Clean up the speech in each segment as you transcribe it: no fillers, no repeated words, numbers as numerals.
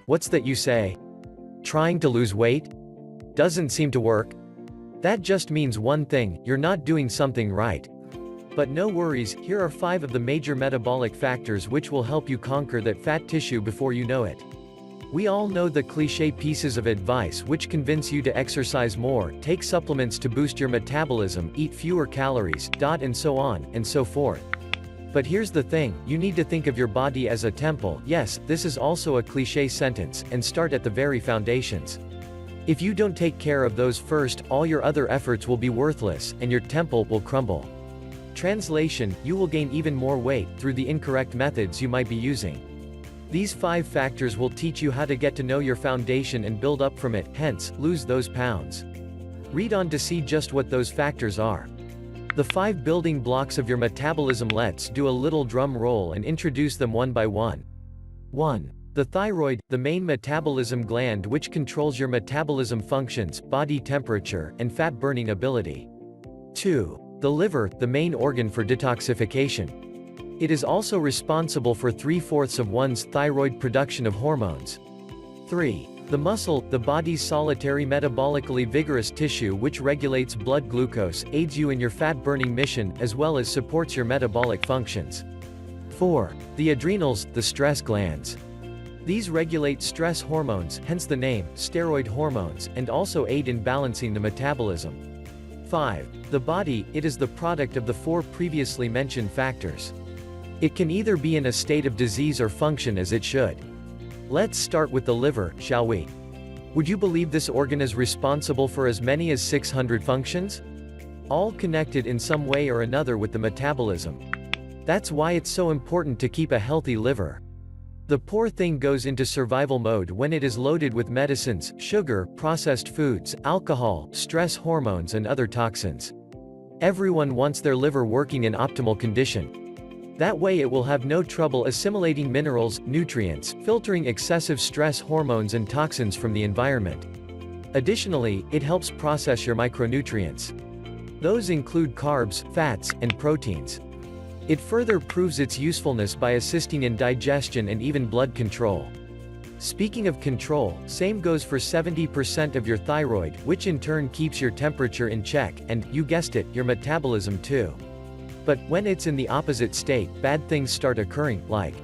What's that you say? Trying to lose weight? Doesn't seem to work? That just means one thing: you're not doing something right. But no worries, here are 5 of the major metabolic factors which will help you conquer that fat tissue before you know it. We all know the cliché pieces of advice which convince you to exercise more, take supplements to boost your metabolism, eat fewer calories, and so on, and so forth. But here's the thing, you need to think of your body as a temple. Yes, this is also a cliché sentence, and start at the very foundations. If you don't take care of those first, all your other efforts will be worthless, and your temple will crumble. Translation: you will gain even more weight, through the incorrect methods you might be using. These 5 factors will teach you how to get to know your foundation and build up from it, hence, lose those pounds. Read on to see just what those factors are. The 5 building blocks of your metabolism. Let's do a little drum roll and introduce them one by one. 1. The thyroid, the main metabolism gland which controls your metabolism functions, body temperature, and fat-burning ability. 2. The liver, the main organ for detoxification. It is also responsible for 3/4 of one's thyroid production of hormones. 3. The muscle, the body's solitary metabolically vigorous tissue which regulates blood glucose, aids you in your fat-burning mission, as well as supports your metabolic functions. 4. The adrenals, the stress glands. These regulate stress hormones, hence the name, steroid hormones, and also aid in balancing the metabolism. 5. The body, it is the product of the 4 previously mentioned factors. It can either be in a state of disease or function as it should. Let's start with the liver, shall we? Would you believe this organ is responsible for as many as 600 functions? All connected in some way or another with the metabolism. That's why it's so important to keep a healthy liver. The poor thing goes into survival mode when it is loaded with medicines, sugar, processed foods, alcohol, stress hormones and other toxins. Everyone wants their liver working in optimal condition. That way it will have no trouble assimilating minerals, nutrients, filtering excessive stress hormones and toxins from the environment. Additionally, it helps process your micronutrients. Those include carbs, fats, and proteins. It further proves its usefulness by assisting in digestion and even blood control. Speaking of control, same goes for 70% of your thyroid, which in turn keeps your temperature in check, and, you guessed it, your metabolism too. But, when it's in the opposite state, bad things start occurring, like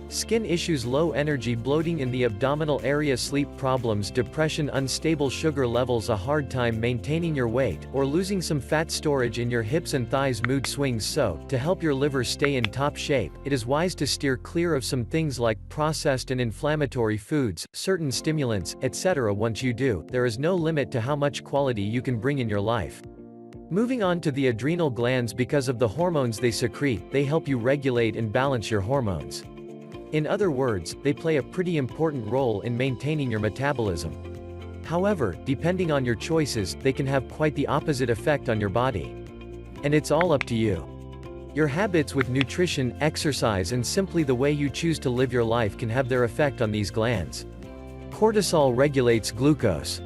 skin issues, low energy, bloating in the abdominal area, sleep problems, depression, unstable sugar levels, a hard time maintaining your weight, or losing some fat storage in your hips and thighs, mood swings. So, to help your liver stay in top shape, it is wise to steer clear of some things like processed and inflammatory foods, certain stimulants, etc. Once you do, there is no limit to how much quality you can bring in your life. Moving on to the adrenal glands. Because of the hormones they secrete, they help you regulate and balance your hormones. In other words, they play a pretty important role in maintaining your metabolism. However, depending on your choices, they can have quite the opposite effect on your body. And it's all up to you. Your habits with nutrition, exercise and simply the way you choose to live your life can have their effect on these glands. Cortisol regulates glucose.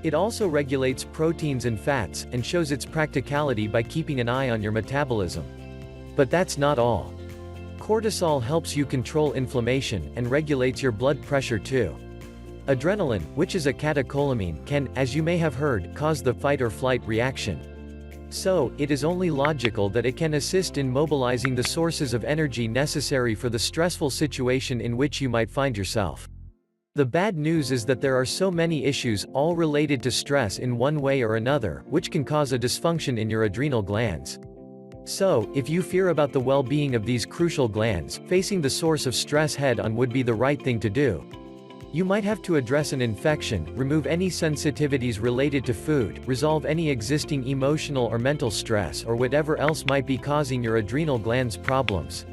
It also regulates proteins and fats, and shows its practicality by keeping an eye on your metabolism. But that's not all. Cortisol helps you control inflammation, and regulates your blood pressure too. Adrenaline, which is a catecholamine, can, as you may have heard, cause the fight or flight reaction. So, it is only logical that it can assist in mobilizing the sources of energy necessary for the stressful situation in which you might find yourself. The bad news is that there are so many issues, all related to stress in one way or another, which can cause a dysfunction in your adrenal glands. So, if you fear about the well-being of these crucial glands, facing the source of stress head-on would be the right thing to do. You might have to address an infection, remove any sensitivities related to food, resolve any existing emotional or mental stress, or whatever else might be causing your adrenal glands problems.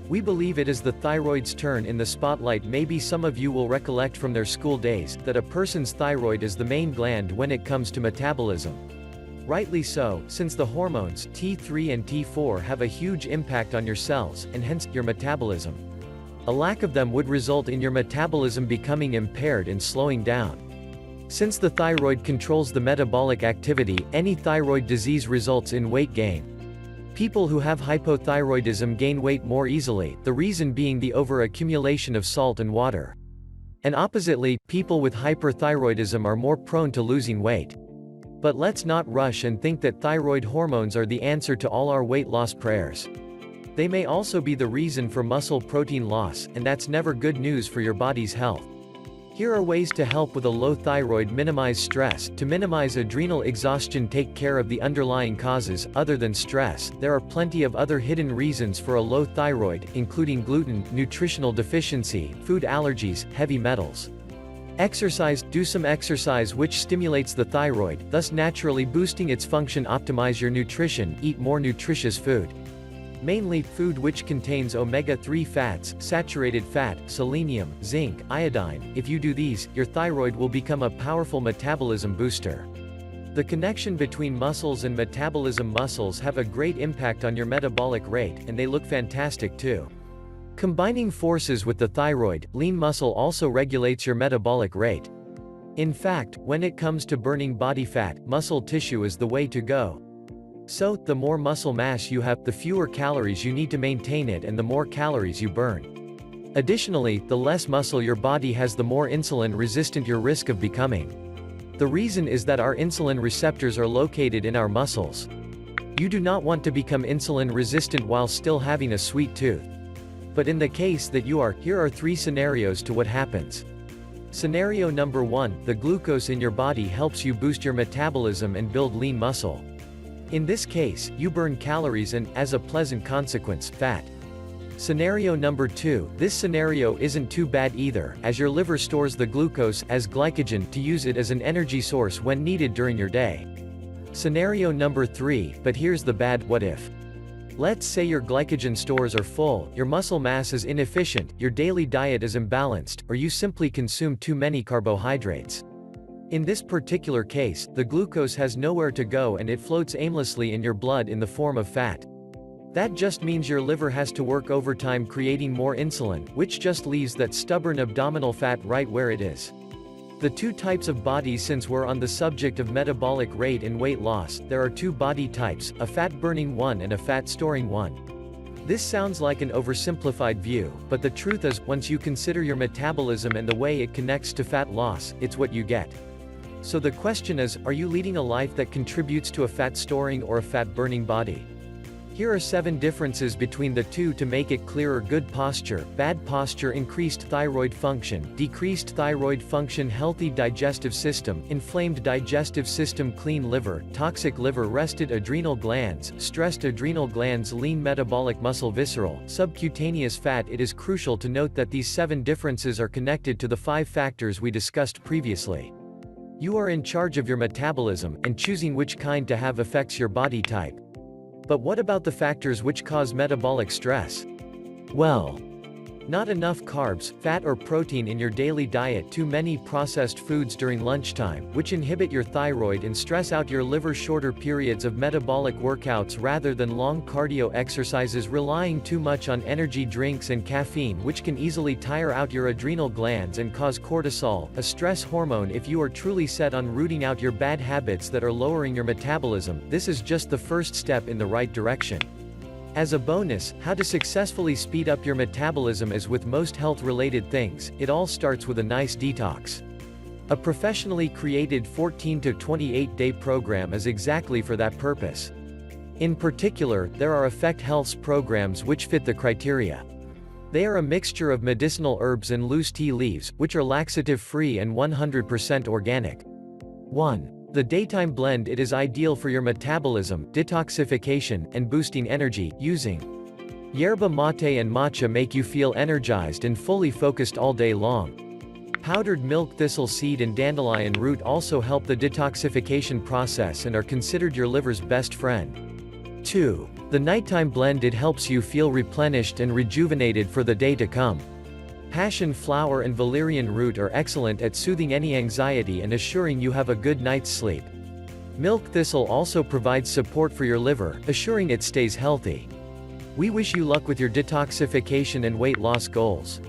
We believe it is the thyroid's turn in the spotlight. Maybe some of you will recollect from their school days, that a person's thyroid is the main gland when it comes to metabolism. Rightly so, since the hormones, T3 and T4 have a huge impact on your cells, and hence, your metabolism. A lack of them would result in your metabolism becoming impaired and slowing down. Since the thyroid controls the metabolic activity, any thyroid disease results in weight gain. People who have hypothyroidism gain weight more easily, the reason being the overaccumulation of salt and water. And oppositely, people with hyperthyroidism are more prone to losing weight. But let's not rush and think that thyroid hormones are the answer to all our weight loss prayers. They may also be the reason for muscle protein loss, and that's never good news for your body's health. Here are ways to help with a low thyroid: minimize stress. To minimize adrenal exhaustion, take care of the underlying causes. Other than stress, there are plenty of other hidden reasons for a low thyroid, including gluten, nutritional deficiency, food allergies, heavy metals. Exercise. Do some exercise which stimulates the thyroid, thus naturally boosting its function. Optimize your nutrition. Eat more nutritious food. Mainly, food which contains omega-3 fats, saturated fat, selenium, zinc, iodine. If you do these, your thyroid will become a powerful metabolism booster. The connection between muscles and metabolism. Muscles have a great impact on your metabolic rate, and they look fantastic too. Combining forces with the thyroid, lean muscle also regulates your metabolic rate. In fact, when it comes to burning body fat, muscle tissue is the way to go. So, the more muscle mass you have, the fewer calories you need to maintain it, and the more calories you burn. Additionally, the less muscle your body has, the more insulin-resistant your risk of becoming. The reason is that our insulin receptors are located in our muscles. You do not want to become insulin-resistant while still having a sweet tooth. But in the case that you are, here are 3 scenarios to what happens. Scenario number 1, the glucose in your body helps you boost your metabolism and build lean muscle. In this case, you burn calories and, as a pleasant consequence, fat. Scenario number 2, this scenario isn't too bad either, as your liver stores the glucose as glycogen to use it as an energy source when needed during your day. Scenario number 3, but here's the bad what if. Let's say your glycogen stores are full, your muscle mass is inefficient, your daily diet is imbalanced, or you simply consume too many carbohydrates. In this particular case, the glucose has nowhere to go and it floats aimlessly in your blood in the form of fat. That just means your liver has to work overtime creating more insulin, which just leaves that stubborn abdominal fat right where it is. The 2 types of bodies. Since we're on the subject of metabolic rate and weight loss, there are 2 body types, a fat-burning one and a fat-storing one. This sounds like an oversimplified view, but the truth is, once you consider your metabolism and the way it connects to fat loss, it's what you get. So the question is, are you leading a life that contributes to a fat-storing or a fat-burning body? Here are 7 differences between the 2 to make it clearer. Good posture, bad posture, increased thyroid function, decreased thyroid function, healthy digestive system, inflamed digestive system, clean liver, toxic liver, rested adrenal glands, stressed adrenal glands, lean metabolic muscle, visceral, subcutaneous fat. It is crucial to note that these 7 differences are connected to the 5 factors we discussed previously. You are in charge of your metabolism, and choosing which kind to have affects your body type. But what about the factors which cause metabolic stress? Well, not enough carbs, fat or protein in your daily diet, too many processed foods during lunchtime, which inhibit your thyroid and stress out your liver, shorter periods of metabolic workouts rather than long cardio exercises, relying too much on energy drinks and caffeine, which can easily tire out your adrenal glands and cause cortisol, a stress hormone. If you are truly set on rooting out your bad habits that are lowering your metabolism, this is just the first step in the right direction. As a bonus, how to successfully speed up your metabolism. As with most health-related things, it all starts with a nice detox. A professionally created 14 to 28-day program is exactly for that purpose. In particular, there are Effect Health's programs which fit the criteria. They are a mixture of medicinal herbs and loose tea leaves, which are laxative-free and 100% organic. 1. The Daytime Blend. It is ideal for your metabolism, detoxification, and boosting energy. Using yerba mate and matcha make you feel energized and fully focused all day long. Powdered milk, thistle seed and dandelion root also help the detoxification process and are considered your liver's best friend. 2. The Nighttime Blend. It helps you feel replenished and rejuvenated for the day to come. Passion flower and valerian root are excellent at soothing any anxiety and assuring you have a good night's sleep. Milk thistle also provides support for your liver, assuring it stays healthy. We wish you luck with your detoxification and weight loss goals.